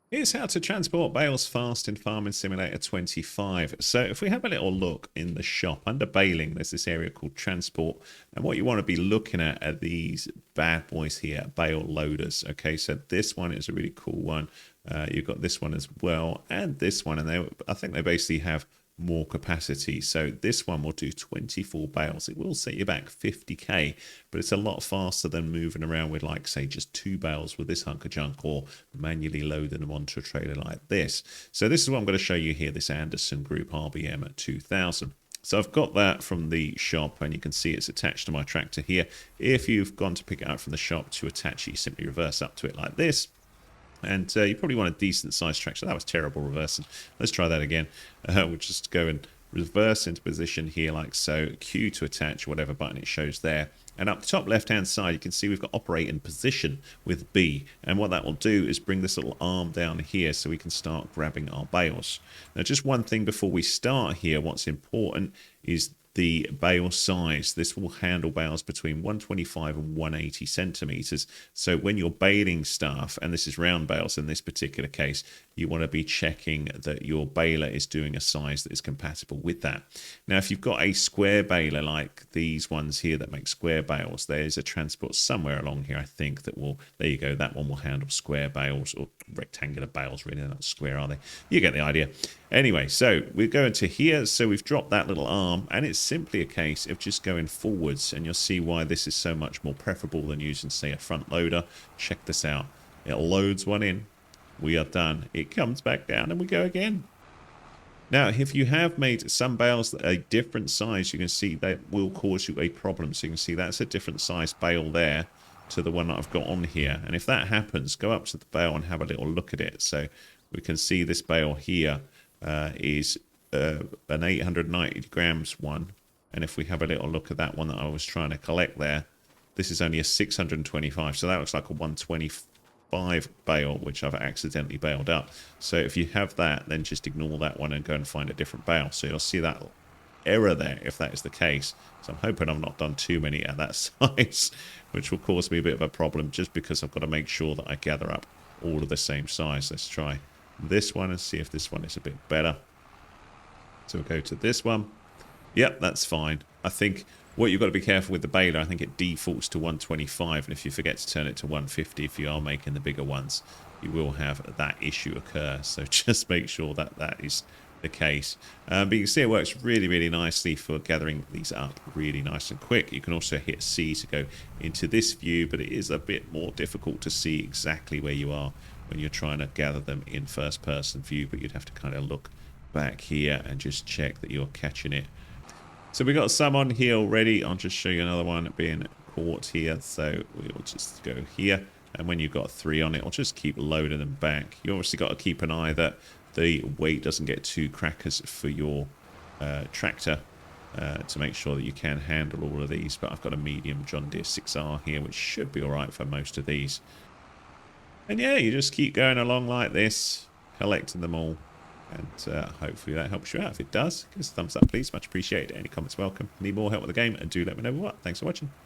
Here's how to transport bales fast in Farming Simulator 25. So if we have a little look in the shop, under baling, there's this area called transport. And what you want to be looking at are these bad boys here, bale loaders. Okay, so this one is a really cool one. You've got this one as well, and this one. And I think they basically have more capacity. So this one will do 24 bales. It will set you back 50k, but it's a lot faster than moving around with, like, say, just 2 bales with this hunk of junk, or manually loading them onto a trailer like this. So this is what I'm going to show you here, this Anderson Group RBM2000. So I've got that from the shop, and you can see it's attached to my tractor here. If you've gone to pick it out from the shop to attach it, you simply reverse up to it like this. And you probably want a decent sized tractor. That was terrible reversing. Let's try that again. We'll just go and reverse into position here like so. Q to attach, whatever button it shows there. And up the top left hand side, you can see we've got operate in position with B. And what that will do is bring this little arm down here so we can start grabbing our bales. Now, just one thing before we start here, what's important is the bale size. This will handle bales between 125 and 180 centimeters. So when you're baling stuff, and this is round bales in this particular case, you want to be checking that your baler is doing a size that is compatible with that. Now, if you've got a square baler like these ones here that make square bales, there's a transport somewhere along here, I think, that will, there you go, that one will handle square bales, or rectangular bales, really. They're not square, are they? You get the idea. Anyway, so we're going to here. So we've dropped that little arm, and it's simply a case of just going forwards, and you'll see why this is so much more preferable than using, say, a front loader. Check this out. It loads one in. We are done. It comes back down, and we go again. Now, if you have made some bales that are a different size, you can see that will cause you a problem. So you can see that's a different size bale there to the one that I've got on here. And if that happens, go up to the bale and have a little look at it. So we can see this bale here is an 890 grams one. And if we have a little look at that one that I was trying to collect there, this is only a 625. So that looks like a 125 bale, which I've accidentally baled up. So if you have that, then just ignore that one and go and find a different bale. So you'll see that error there if that is the case. So I'm hoping I've not done too many at that size, which will cause me a bit of a problem, just because I've got to make sure that I gather up all of the same size. Let's try this one and see if this one is a bit better. So we'll go to this one. Yep, that's fine. I think what you've got to be careful with the baler, I think it defaults to 125, and if you forget to turn it to 150, if you are making the bigger ones, you will have that issue occur. So just make sure that that is the case. But you can see it works really, really nicely for gathering these up really nice and quick. You can also hit C to go into this view, but it is a bit more difficult to see exactly where you are when you're trying to gather them in first person view, but you'd have to kind of look back here and just check that you're catching it. So we got some on here already. I'll just show you another one being caught here. So we'll just go here, and when you've got 3 on it, I'll just keep loading them back. You obviously got to keep an eye that the weight doesn't get too crackers for your tractor to make sure that you can handle all of these. But I've got a medium John Deere 6R here, which should be all right for most of these. And yeah, you just keep going along like this, collecting them all. And hopefully that helps you out. If it does, give us a thumbs up, please. Much appreciated. Any comments welcome. Need more help with the game, and do let me know what. Thanks for watching.